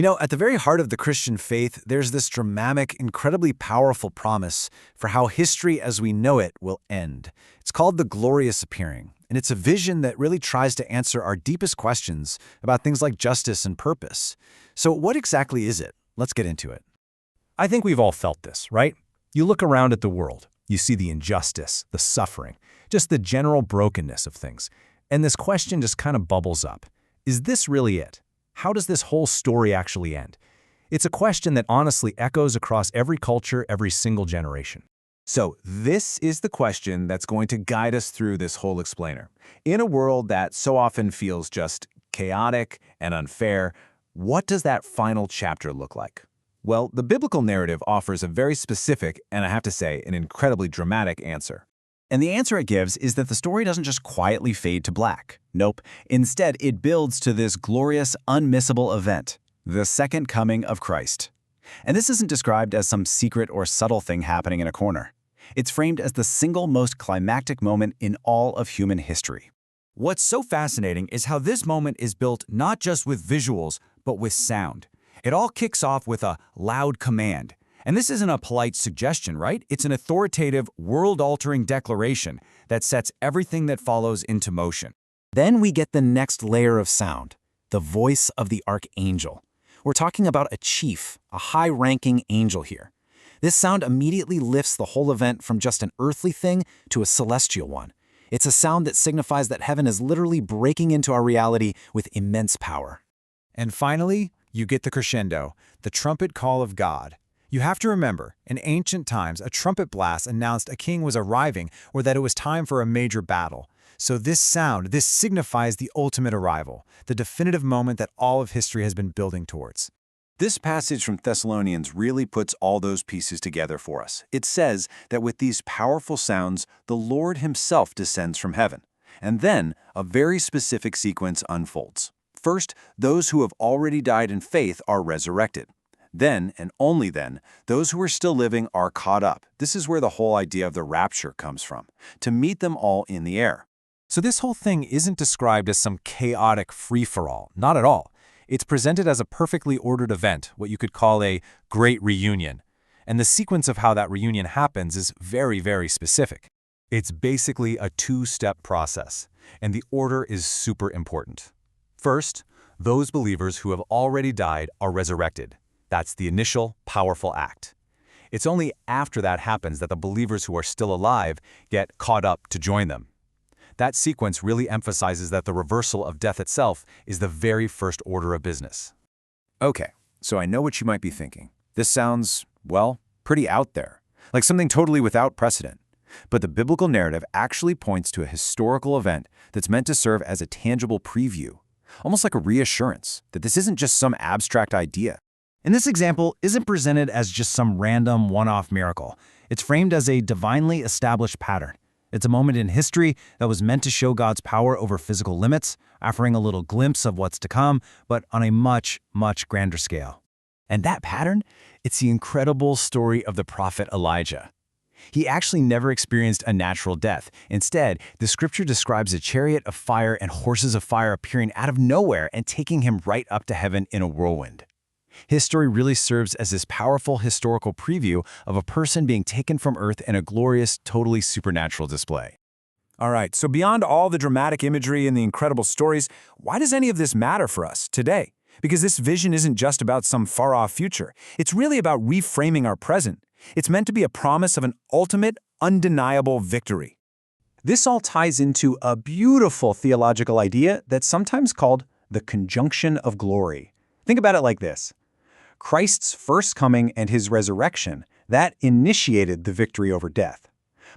At the very heart of the Christian faith, there's this dramatic, incredibly powerful promise for how history as we know it will end. It's called the glorious appearing, and it's a vision that really tries to answer our deepest questions about things like justice and purpose. So what exactly is it? Let's get into it. I think we've all felt this, right? You look around at the world, you see the injustice, the suffering, just the general brokenness of things. And this question just kind of bubbles up. Is this really it? How does this whole story actually end? It's a question that honestly echoes across every culture, every single generation. So this is the question that's going to guide us through this whole explainer. In a world that so often feels just chaotic and unfair, what does that final chapter look like? Well, the biblical narrative offers a very specific, and I have to say, an incredibly dramatic answer. And the answer it gives is that the story doesn't just quietly fade to black. Nope. Instead, it builds to this glorious, unmissable event, the second coming of Christ. And this isn't described as some secret or subtle thing happening in a corner. It's framed as the single most climactic moment in all of human history. What's so fascinating is how this moment is built not just with visuals, but with sound. It all kicks off with a loud command. And this isn't a polite suggestion, right? It's an authoritative, world-altering declaration that sets everything that follows into motion. Then we get the next layer of sound, the voice of the archangel. We're talking about a chief, a high-ranking angel here. This sound immediately lifts the whole event from just an earthly thing to a celestial one. It's a sound that signifies that heaven is literally breaking into our reality with immense power. And finally, you get the crescendo, the trumpet call of God. You have to remember, in ancient times, a trumpet blast announced a king was arriving or that it was time for a major battle. So this sound, this signifies the ultimate arrival, the definitive moment that all of history has been building towards. This passage from Thessalonians really puts all those pieces together for us. It says that with these powerful sounds, the Lord himself descends from heaven. And then a very specific sequence unfolds. First, those who have already died in faith are resurrected. Then, and only then, those who are still living are caught up. This is where the whole idea of the rapture comes from, to meet them all in the air. So this whole thing isn't described as some chaotic free-for-all, not at all. It's presented as a perfectly ordered event, what you could call a great reunion. And the sequence of how that reunion happens is very, very specific. It's basically a two-step process, and the order is super important. First, those believers who have already died are resurrected. That's the initial, powerful act. It's only after that happens that the believers who are still alive get caught up to join them. That sequence really emphasizes that the reversal of death itself is the very first order of business. Okay, so I know what you might be thinking. This sounds, well, pretty out there, like something totally without precedent. But the biblical narrative actually points to a historical event that's meant to serve as a tangible preview, almost like a reassurance that this isn't just some abstract idea. And this example isn't presented as just some random one-off miracle. It's framed as a divinely established pattern. It's a moment in history that was meant to show God's power over physical limits, offering a little glimpse of what's to come, but on a much, much grander scale. And that pattern? It's the incredible story of the prophet Elijah. He actually never experienced a natural death. Instead, the scripture describes a chariot of fire and horses of fire appearing out of nowhere and taking him right up to heaven in a whirlwind. His story really serves as this powerful historical preview of a person being taken from earth in a glorious, totally supernatural display. All right, so beyond all the dramatic imagery and the incredible stories, why does any of this matter for us today? Because this vision isn't just about some far-off future. It's really about reframing our present. It's meant to be a promise of an ultimate, undeniable victory. This all ties into a beautiful theological idea that's sometimes called the conjunction of glory. Think about it like this. Christ's first coming and his resurrection, that initiated the victory over death.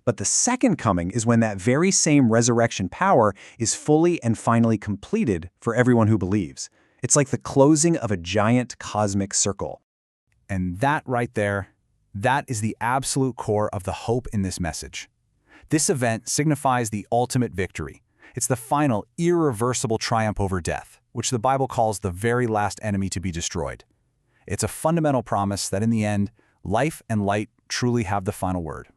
But the second coming is when that very same resurrection power is fully and finally completed for everyone who believes. It's like the closing of a giant cosmic circle. And that right there, that is the absolute core of the hope in this message. This event signifies the ultimate victory. It's the final, irreversible triumph over death, which the Bible calls the very last enemy to be destroyed. It's a fundamental promise that in the end, life and light truly have the final word.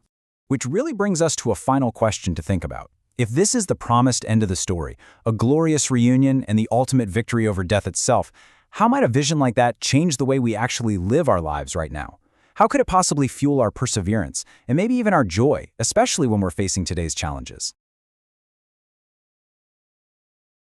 Which really brings us to a final question to think about. If this is the promised end of the story, a glorious reunion and the ultimate victory over death itself, How might a vision like that change the way we actually live our lives right now? How could it possibly fuel our perseverance and maybe even our joy, especially when we're facing today's challenges?